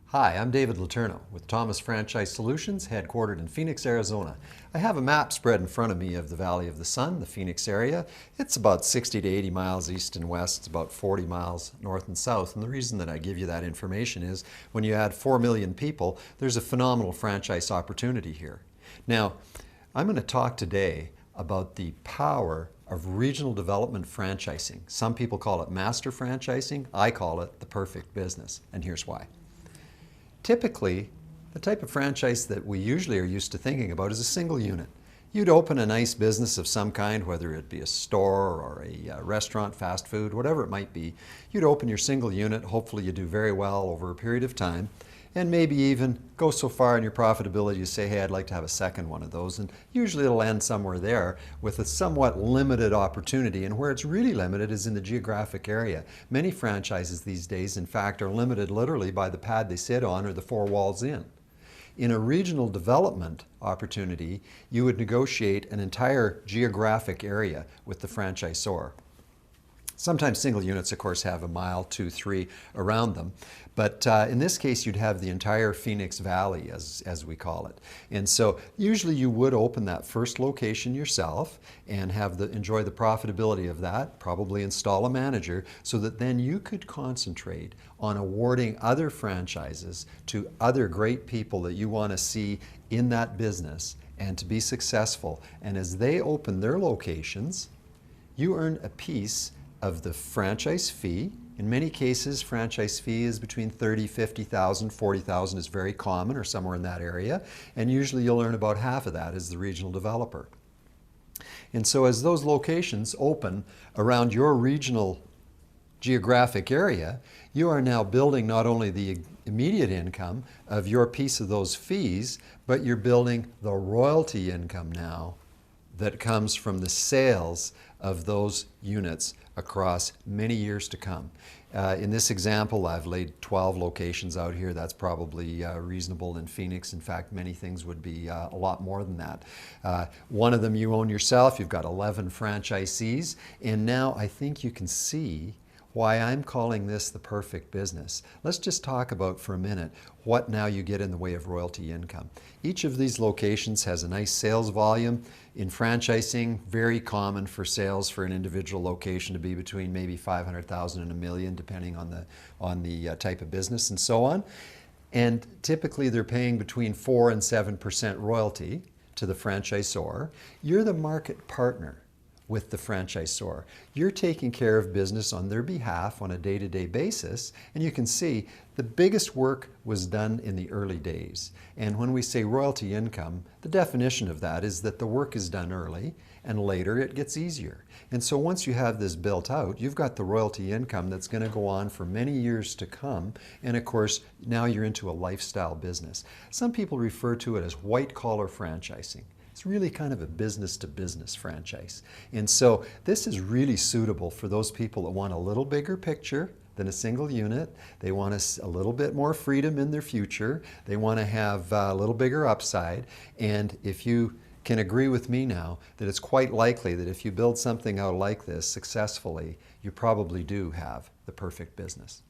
Hi, I'm David Letourneau with Thomas Franchise Solutions, headquartered in Phoenix, Arizona. I have a map spread in front of me of the Valley of the Sun, the Phoenix area. It's about 60 to 80 miles east and west. It's about 40 miles north and south. And the reason that I give you that information is when you add 4 million people, there's a phenomenal franchise opportunity here. Now, I'm going to talk today about the power of regional development franchising. Some people call it master franchising. I call it the perfect business, and here's why. Typically, the type of franchise that we usually are used to thinking about is a single unit. You'd open a nice business of some kind, whether it be a store or a restaurant, fast food, whatever it might be. You'd open your single unit, hopefully you do very well over a period of time, and maybe even go so far in your profitability you say, hey, I'd like to have a second one of those. And usually it'll end somewhere there with a somewhat limited opportunity. And where it's really limited is in the geographic area. Many franchises these days, in fact, are limited literally by the pad they sit on or the 4 walls in. In a regional development opportunity, you would negotiate an entire geographic area with the franchisor. Sometimes single units, of course, have a mile, 2, 3 around them. But in this case, you'd have the entire Phoenix Valley, as we call it. And so usually you would open that first location yourself and enjoy the profitability of that, probably install a manager, so that then you could concentrate on awarding other franchises to other great people that you want to see in that business and to be successful. And as they open their locations, you earn a piece of the franchise fee. In many cases, franchise fee is between $30,000, $50,000, $40,000 is very common, or somewhere in that area. And usually you'll earn about half of that as the regional developer. And so as those locations open around your regional geographic area, you are now building not only the immediate income of your piece of those fees, but you're building the royalty income now that comes from the sales of those units across many years to come. In this example, I've laid 12 locations out here. That's probably reasonable in Phoenix. In fact, many things would be a lot more than that. One of them you own yourself. You've got 11 franchisees. And now I think you can see why I'm calling this the perfect business. Let's just talk about for a minute what now you get in the way of royalty income. Each of these locations has a nice sales volume. In franchising, very common for sales for an individual location to be between maybe 500,000 and $1 million, depending on the type of business and so on. And typically they're paying between 4 and 7% royalty to the franchisor. You're the market partner with the franchisor. You're taking care of business on their behalf on a day-to-day basis, and you can see the biggest work was done in the early days. And when we say royalty income, the definition of that is that the work is done early and later it gets easier. And so once you have this built out, you've got the royalty income that's going to go on for many years to come. And of course, now you're into a lifestyle business. Some people refer to it as white-collar franchising. It's really kind of a business-to-business franchise. And so this is really suitable for those people that want a little bigger picture than a single unit. They want a little bit more freedom in their future. They want to have a little bigger upside. And if you can agree with me now that it's quite likely that if you build something out like this successfully, you probably do have the perfect business.